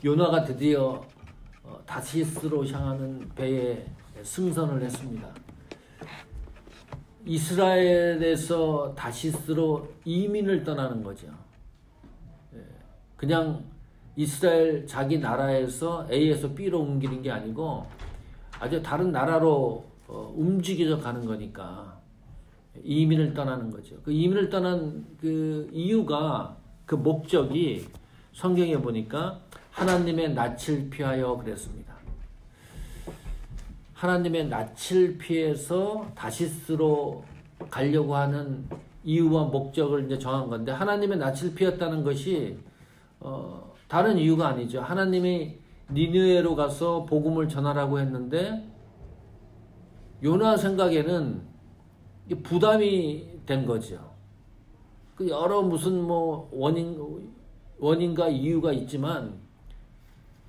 요나가 드디어 다시스로 향하는 배에 승선을 했습니다. 이스라엘에서 다시스로 이민을 떠나는 거죠. 그냥 이스라엘 자기 나라에서 A에서 B로 옮기는 게 아니고 아주 다른 나라로 움직여져 가는 거니까 이민을 떠나는 거죠. 그 이민을 떠난 그 이유가, 그 목적이 성경에 보니까 하나님의 낯을 피하여 그랬습니다. 하나님의 낯을 피해서 다시스로 가려고 하는 이유와 목적을 이제 정한 건데, 하나님의 낯을 피했다는 것이 다른 이유가 아니죠. 하나님이 니느웨로 가서 복음을 전하라고 했는데 요나 생각에는 부담이 된 거죠. 그 여러 무슨 뭐 원인과 이유가 있지만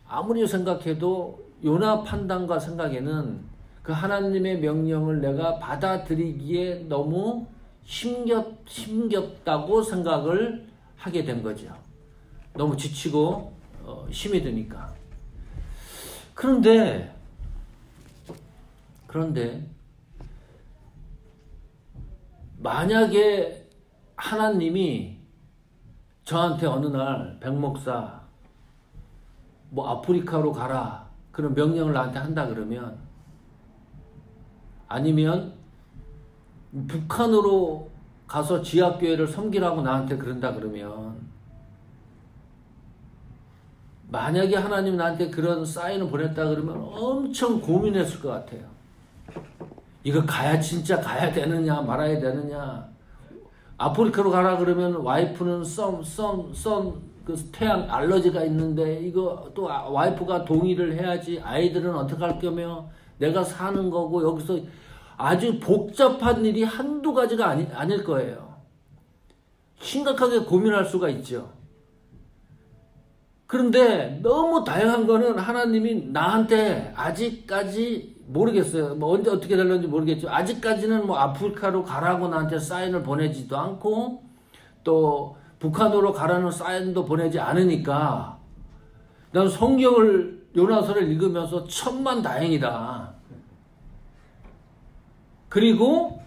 아무리 생각해도 요나 판단과 생각에는 그 하나님의 명령을 내가 받아들이기에 너무 힘겹다고 생각을 하게 된 거죠. 너무 지치고 힘이 드니까. 그런데 만약에 하나님이 저한테 어느 날 백목사 뭐 아프리카로 가라 그런 명령을 나한테 한다 그러면, 아니면 북한으로 가서 지하교회를 섬기라고 나한테 그런다 그러면, 만약에 하나님 나한테 그런 사인을 보냈다 그러면 엄청 고민했을 것 같아요. 이거 진짜 가야 되느냐 말아야 되느냐. 아프리카로 가라 그러면 와이프는 그 태양 알러지가 있는데 이거 또 와이프가 동의를 해야지, 아이들은 어떻게 할 거며, 내가 사는 거고, 여기서 아주 복잡한 일이 한두 가지가 아닐 거예요. 심각하게 고민할 수가 있죠. 그런데 너무 다양한 거는 하나님이 나한테 아직까지 모르겠어요. 뭐 언제 어떻게 될는지 모르겠죠. 아직까지는 뭐 아프리카로 가라고 나한테 사인을 보내지도 않고 또 북한으로 가라는 사인도 보내지 않으니까 난 성경을, 요나서를 읽으면서 천만다행이다. 그리고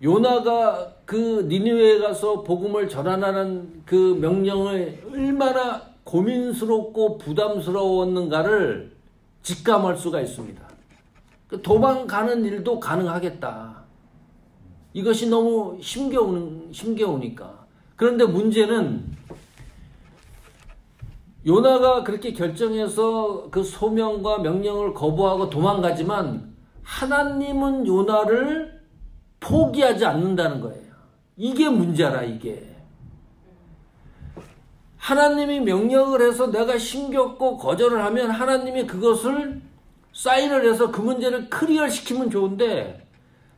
요나가 그 니느웨에 가서 복음을 전하라는 그 명령을 얼마나 고민스럽고 부담스러웠는가를 직감할 수가 있습니다. 도망가는 일도 가능하겠다. 이것이 너무 힘겨우니까. 그런데 문제는 요나가 그렇게 결정해서 그 소명과 명령을 거부하고 도망가지만 하나님은 요나를 포기하지 않는다는 거예요. 이게 문제라, 이게. 하나님이 명령을 해서 내가 힘겹고 거절을 하면 하나님이 그것을 사인을 해서 그 문제를 클리어시키면 좋은데,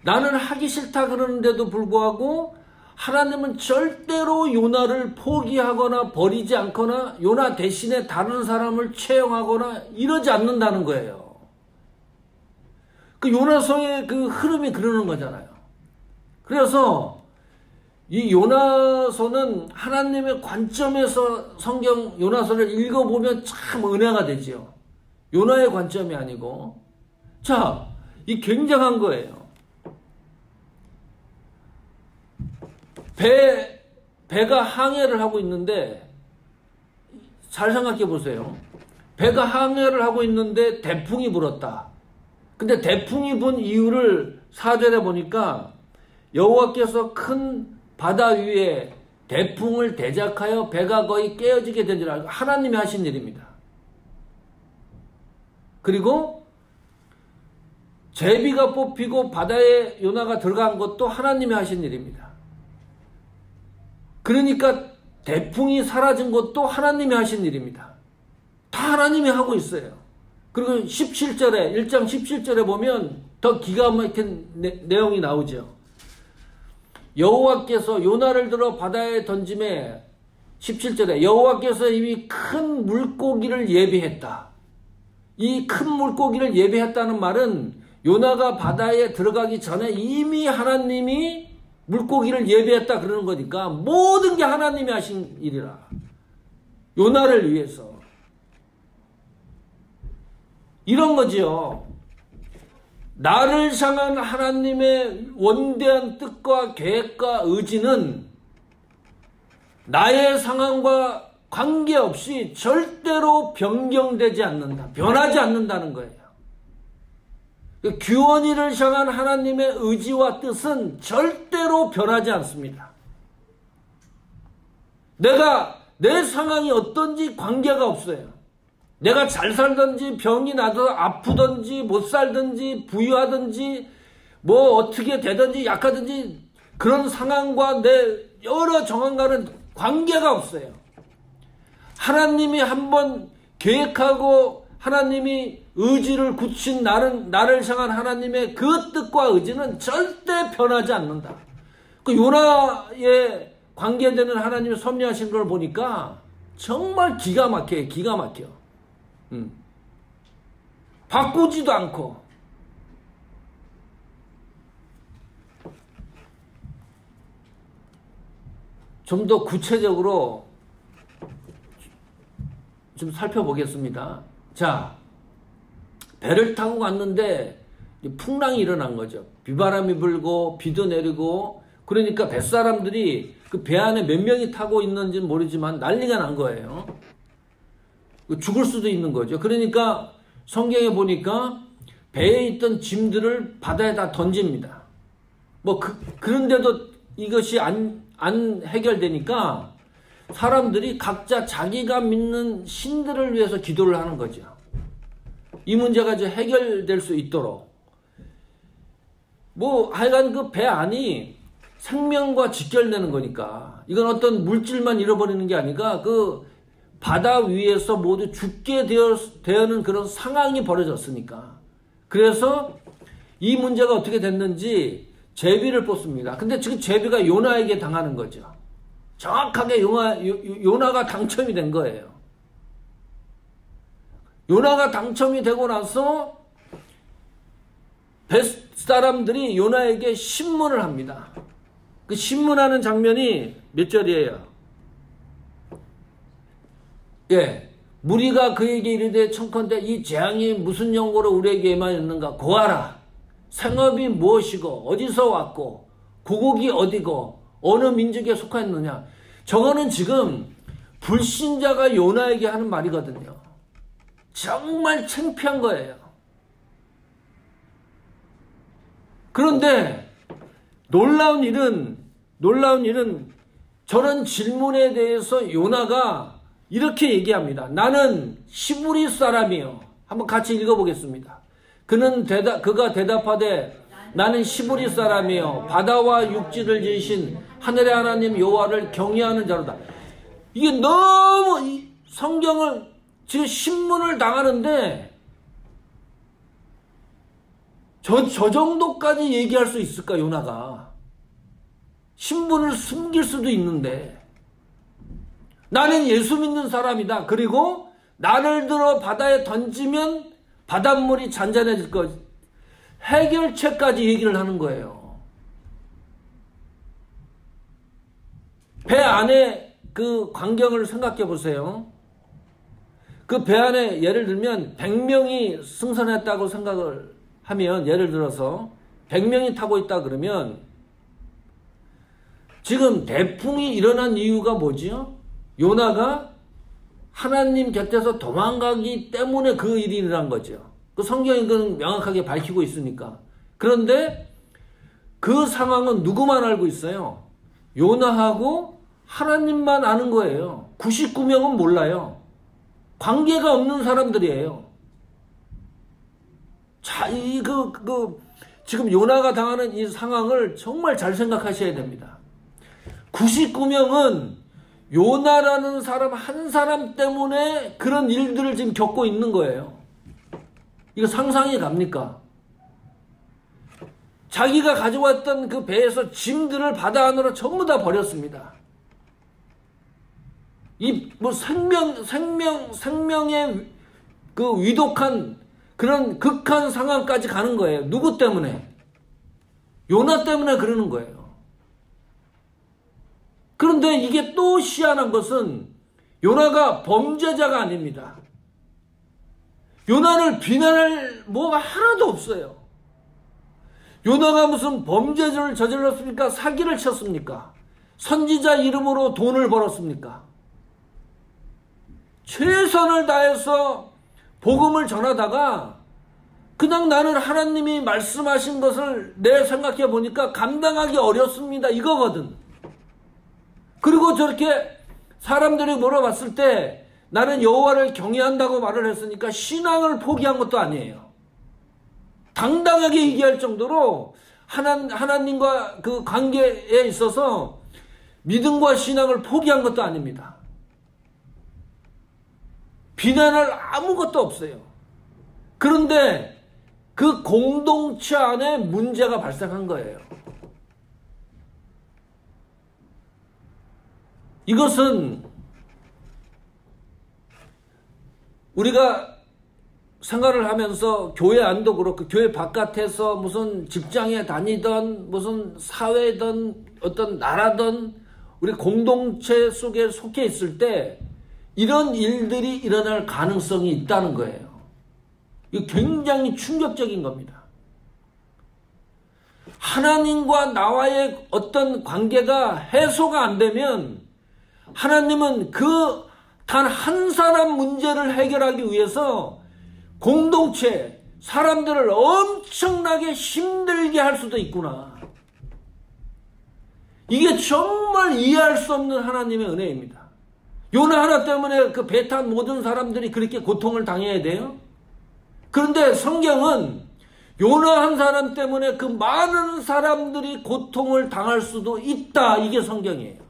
나는 하기 싫다 그러는데도 불구하고 하나님은 절대로 요나를 포기하거나 버리지 않거나 요나 대신에 다른 사람을 채용하거나 이러지 않는다는 거예요. 그 요나서의 그 흐름이 그러는 거잖아요. 그래서 이 요나서는 하나님의 관점에서 성경 요나서를 읽어보면 참 은혜가 되지요. 요나의 관점이 아니고. 자, 이 굉장한 거예요. 배가 항해를 하고 있는데, 잘 생각해 보세요. 배가 항해를 하고 있는데 대풍이 불었다. 근데 대풍이 분 이유를 4절에 보니까 여호와께서 큰 바다 위에 대풍을 대적하여 배가 거의 깨어지게 된 줄 알고, 하나님이 하신 일입니다. 그리고 제비가 뽑히고 바다에 요나가 들어간 것도 하나님이 하신 일입니다. 그러니까 대풍이 사라진 것도 하나님이 하신 일입니다. 다 하나님이 하고 있어요. 그리고 17절에 1장 17절에 보면 더 기가 막힌 내용이 나오죠. 여호와께서 요나를 들어 바다에 던짐에 17절에 여호와께서 이미 큰 물고기를 예비했다. 이 큰 물고기를 예비했다는 말은 요나가 바다에 들어가기 전에 이미 하나님이 물고기를 예비했다 그러는 거니까 모든 게 하나님이 하신 일이라. 요나를 위해서. 이런 거지요. 나를 향한 하나님의 원대한 뜻과 계획과 의지는 나의 상황과 관계없이 절대로 변경되지 않는다. 변하지 않는다는 거예요. 규원이를 향한 하나님의 의지와 뜻은 절대로 변하지 않습니다. 내 상황이 어떤지 관계가 없어요. 내가 잘 살든지 병이 나도 아프든지 못 살든지 부유하든지 뭐 어떻게 되든지 약하든지 그런 상황과 내 여러 정황과는 관계가 없어요. 하나님이 한번 계획하고 하나님이 의지를 굳힌 나를 향한 하나님의 그 뜻과 의지는 절대 변하지 않는다. 그 요나에 관계되는 하나님의 섭리하신 걸 보니까 정말 기가 막혀요. 기가 막혀. 바꾸지도 않고. 좀 더 구체적으로 좀 살펴보겠습니다. 자, 배를 타고 갔는데 풍랑이 일어난 거죠. 비바람이 불고 비도 내리고 그러니까 뱃사람들이 그 배 안에 몇 명이 타고 있는지는 모르지만 난리가 난 거예요. 죽을 수도 있는 거죠. 그러니까 성경에 보니까 배에 있던 짐들을 바다에 다 던집니다. 그런데도 이것이 안 해결되니까 사람들이 각자 자기가 믿는 신들을 위해서 기도를 하는 거죠. 이 문제가 이제 해결될 수 있도록. 하여간 그 배 안이 생명과 직결되는 거니까. 이건 어떤 물질만 잃어버리는 게 아니라 그 바다 위에서 모두 죽게 되는 그런 상황이 벌어졌으니까. 그래서 이 문제가 어떻게 됐는지 제비를 뽑습니다. 근데 지금 제비가 요나에게 당하는 거죠. 정확하게 요나가 당첨이 된 거예요. 요나가 당첨이 되고 나서 뱃사람들이 요나에게 신문을 합니다. 그 신문하는 장면이 몇 절이에요? 예, 무리가 그에게 이르되 청컨대 이 재앙이 무슨 영고로 우리에게 임하였는가 고하라. 생업이 무엇이고 어디서 왔고 고국이 어디고 어느 민족에 속하였느냐. 저거는 지금 불신자가 요나에게 하는 말이거든요. 정말 창피한 거예요. 그런데 놀라운 일은 저런 질문에 대해서 요나가 이렇게 얘기합니다. 나는 시브리 사람이요. 한번 같이 읽어보겠습니다. 그가 대답하되 나는 시브리 사람이요 바다와 육지를 지으신 하늘의 하나님 여호와를 경외하는 자로다. 이게 너무 성경을 지금 신문을 당하는데 저 정도까지 얘기할 수 있을까 요나가. 신분을 숨길 수도 있는데 나는 예수 믿는 사람이다. 그리고 나를 들어 바다에 던지면 바닷물이 잔잔해질 것. 해결책까지 얘기를 하는 거예요. 배 안에 그 광경을 생각해 보세요. 그 배 안에 예를 들면 100명이 승선했다고 생각을 하면 예를 들어서 100명이 타고 있다 그러면 지금 대풍이 일어난 이유가 뭐지요? 요나가 하나님 곁에서 도망가기 때문에 그 일이 일어난 거죠. 그 성경이 그건 명확하게 밝히고 있으니까. 그런데 그 상황은 누구만 알고 있어요? 요나하고 하나님만 아는 거예요. 99명은 몰라요. 관계가 없는 사람들이에요. 자, 지금 요나가 당하는 이 상황을 정말 잘 생각하셔야 됩니다. 99명은 요나라는 사람 한 사람 때문에 그런 일들을 지금 겪고 있는 거예요. 이거 상상이 갑니까? 자기가 가져왔던 그 배에서 짐들을 바다 안으로 전부 다 버렸습니다. 생명의 그 위독한 그런 극한 상황까지 가는 거예요. 누구 때문에? 요나 때문에 그러는 거예요. 그런데 이게 또 희한한 것은 요나가 범죄자가 아닙니다. 요나를 비난할 뭐가 하나도 없어요. 요나가 무슨 범죄를 저질렀습니까? 사기를 쳤습니까? 선지자 이름으로 돈을 벌었습니까? 최선을 다해서 복음을 전하다가 그냥 나는 하나님이 말씀하신 것을 내 생각해 보니까 감당하기 어렵습니다. 이거거든. 그리고 저렇게 사람들이 물어봤을 때 나는 여호와를 경외한다고 말을 했으니까 신앙을 포기한 것도 아니에요. 당당하게 얘기할 정도로 하나님과 그 관계에 있어서 믿음과 신앙을 포기한 것도 아닙니다. 비난할 아무것도 없어요. 그런데 그 공동체 안에 문제가 발생한 거예요. 이것은 우리가 생활을 하면서 교회 안도 그렇고 교회 바깥에서 무슨 직장에 다니던 무슨 사회든 어떤 나라든 우리 공동체 속에 속해 있을 때 이런 일들이 일어날 가능성이 있다는 거예요. 이거 굉장히 충격적인 겁니다. 하나님과 나와의 어떤 관계가 해소가 안 되면 하나님은 그 단 한 사람 문제를 해결하기 위해서 공동체, 사람들을 엄청나게 힘들게 할 수도 있구나. 이게 정말 이해할 수 없는 하나님의 은혜입니다. 요나 하나 때문에 그 배 탄 모든 사람들이 그렇게 고통을 당해야 돼요? 그런데 성경은 요나 한 사람 때문에 그 많은 사람들이 고통을 당할 수도 있다. 이게 성경이에요.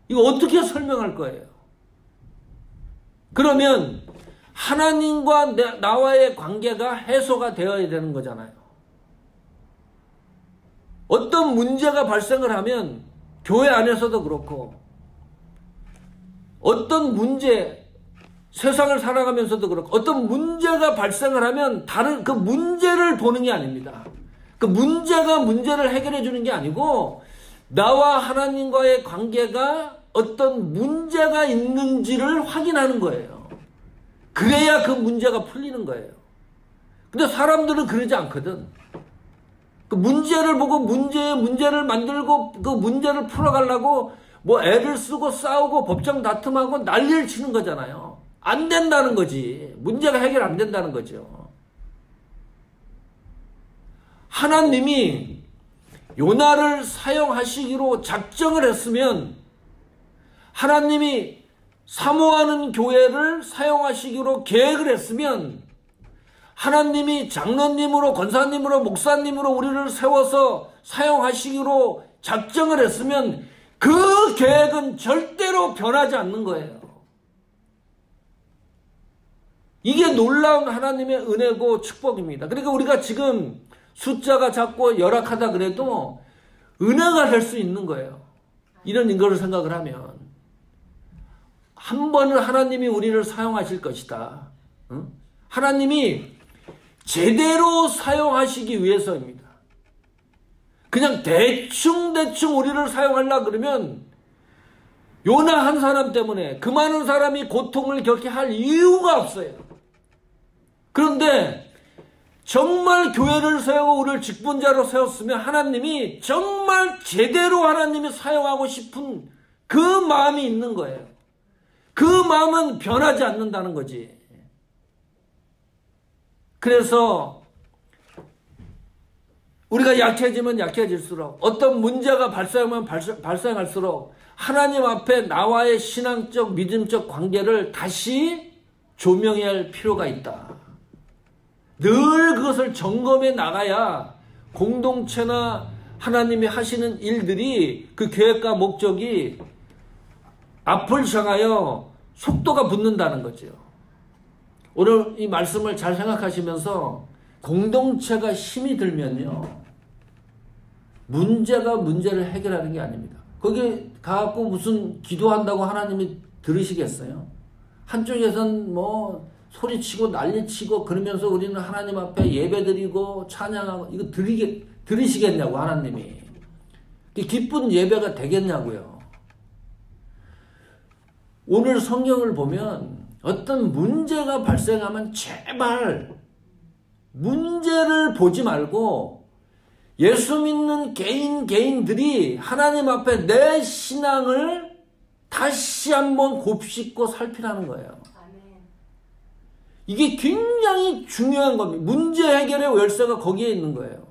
이거 어떻게 설명할 거예요? 그러면 하나님과 나와의 관계가 해소가 되어야 되는 거잖아요. 어떤 문제가 발생을 하면 교회 안에서도 그렇고 어떤 문제, 세상을 살아가면서도 그렇고 어떤 문제가 발생을 하면 다른 그 문제를 보는 게 아닙니다. 그 문제가 문제를 해결해 주는 게 아니고 나와 하나님과의 관계가 어떤 문제가 있는지를 확인하는 거예요. 그래야 그 문제가 풀리는 거예요. 근데 사람들은 그러지 않거든. 그 문제를 보고 문제를 만들고 그 문제를 풀어가려고 뭐 애를 쓰고 싸우고 법정 다툼하고 난리를 치는 거잖아요. 안 된다는 거지. 문제가 해결 안 된다는 거죠. 하나님이 요나를 사용하시기로 작정을 했으면 하나님이 사모하는 교회를 사용하시기로 계획을 했으면 하나님이 장로님으로 권사님으로 목사님으로 우리를 세워서 사용하시기로 작정을 했으면 그 계획은 절대로 변하지 않는 거예요. 이게 놀라운 하나님의 은혜고 축복입니다. 그러니까 우리가 지금 숫자가 작고 열악하다 그래도 은혜가 될 수 있는 거예요. 이런 거를 생각을 하면 한 번은 하나님이 우리를 사용하실 것이다. 응? 하나님이 제대로 사용하시기 위해서입니다. 그냥 대충 우리를 사용하려고 그러면 요나 한 사람 때문에 그 많은 사람이 고통을 겪게 할 이유가 없어요. 그런데 정말 교회를 세우고 우리를 직분자로 세웠으면 하나님이 정말 제대로 하나님이 사용하고 싶은 그 마음이 있는 거예요. 그 마음은 변하지 않는다는 거지. 그래서 우리가 약해지면 약해질수록 어떤 문제가 발생하면 발생할수록 하나님 앞에 나와의 신앙적 믿음적 관계를 다시 조명해야 할 필요가 있다. 늘 그것을 점검해 나가야 공동체나 하나님이 하시는 일들이 그 계획과 목적이 앞을 향하여 속도가 붙는다는 거죠. 오늘 이 말씀을 잘 생각하시면서 공동체가 힘이 들면요. 문제가 문제를 해결하는 게 아닙니다. 거기 가갖고 무슨 기도한다고 하나님이 들으시겠어요? 한쪽에선 뭐 소리치고 난리치고 그러면서 우리는 하나님 앞에 예배드리고 찬양하고 이거 들으시겠냐고 하나님이. 기쁜 예배가 되겠냐고요. 오늘 성경을 보면 어떤 문제가 발생하면 제발 문제를 보지 말고 예수 믿는 개인들이 하나님 앞에 내 신앙을 다시 한번 곱씹고 살피라는 거예요. 이게 굉장히 중요한 겁니다. 문제 해결의 열쇠가 거기에 있는 거예요.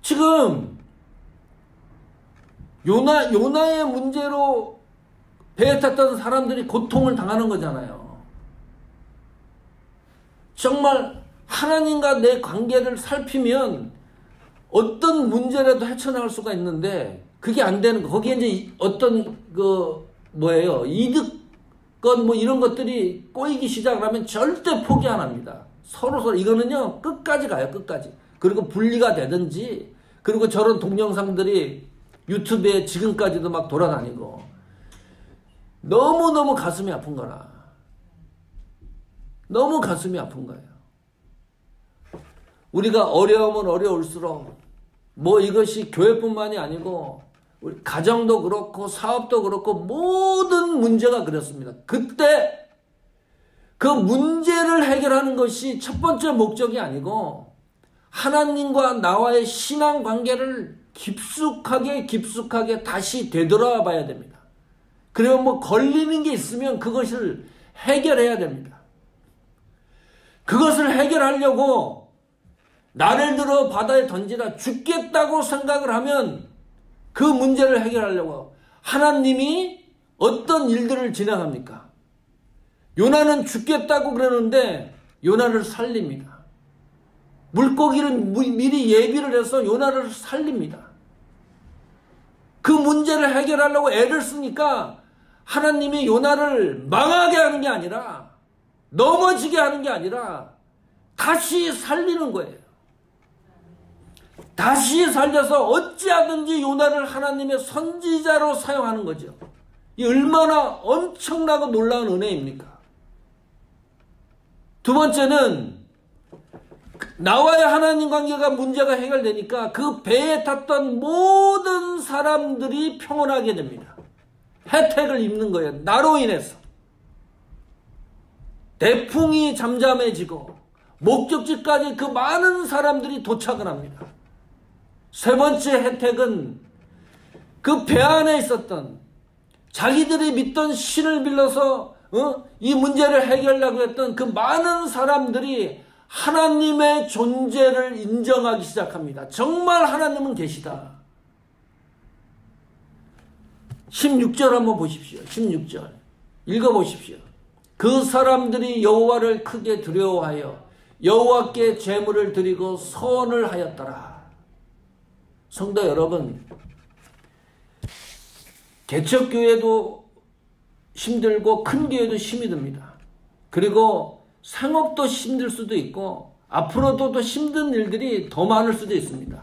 지금 요나의 문제로 배에 탔던 사람들이 고통을 당하는 거잖아요. 정말 하나님과 내 관계를 살피면 어떤 문제라도 헤쳐나갈 수가 있는데 그게 안 되는 거. 거기에 이제 어떤 이득권 뭐 이런 것들이 꼬이기 시작하면 절대 포기 안 합니다. 서로 이거는요 끝까지 가요. 끝까지. 그리고 분리가 되든지 그리고 저런 동영상들이 유튜브에 지금까지도 막 돌아다니고 너무너무 가슴이 아픈 거라. 너무 가슴이 아픈 거예요. 우리가 어려우면 어려울수록 뭐 이것이 교회뿐만이 아니고 우리 가정도 그렇고 사업도 그렇고 모든 문제가 그렇습니다. 그때 그 문제를 해결하는 것이 첫 번째 목적이 아니고 하나님과 나와의 신앙 관계를 깊숙하게 다시 되돌아와 봐야 됩니다. 그리고 뭐 걸리는 게 있으면 그것을 해결해야 됩니다. 그것을 해결하려고 나를 들어 바다에 던지라 죽겠다고 생각을 하면 그 문제를 해결하려고 하나님이 어떤 일들을 진행합니까? 요나는 죽겠다고 그러는데 요나를 살립니다. 물고기를 미리 예비를 해서 요나를 살립니다. 그 문제를 해결하려고 애를 쓰니까 하나님이 요나를 망하게 하는 게 아니라 넘어지게 하는 게 아니라 다시 살리는 거예요. 다시 살려서 어찌하든지 요나를 하나님의 선지자로 사용하는 거죠. 이 얼마나 엄청나고 놀라운 은혜입니까? 두 번째는 나와의 하나님 관계가 문제가 해결되니까 그 배에 탔던 모든 사람들이 평온하게 됩니다. 혜택을 입는 거예요. 나로 인해서. 대풍이 잠잠해지고 목적지까지 그 많은 사람들이 도착을 합니다. 세 번째 혜택은 그 배 안에 있었던 자기들이 믿던 신을 빌려서 이 문제를 해결하려고 했던 그 많은 사람들이 하나님의 존재를 인정하기 시작합니다. 정말 하나님은 계시다. 16절 한번 보십시오. 16절 읽어보십시오. 그 사람들이 여호와를 크게 두려워하여 여호와께 제물을 드리고 선을 하였더라. 성도 여러분, 개척교회도 힘들고 큰 교회도 힘이 듭니다. 그리고 생업도 힘들 수도 있고 앞으로도 또 힘든 일들이 더 많을 수도 있습니다.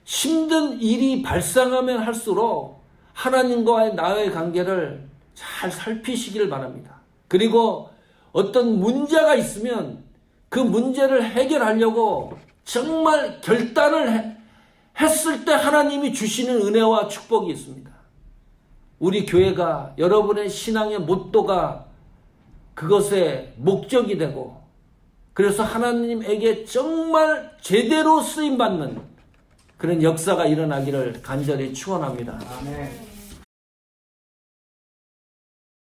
힘든 일이 발생하면 할수록 하나님과의 나의 관계를 잘 살피시기를 바랍니다. 그리고 어떤 문제가 있으면 그 문제를 해결하려고 정말 결단을 했을 때 하나님이 주시는 은혜와 축복이 있습니다. 우리 교회가 여러분의 신앙의 모토가 그것의 목적이 되고 그래서 하나님에게 정말 제대로 쓰임받는 그런 역사가 일어나기를 간절히 축원합니다. 아멘.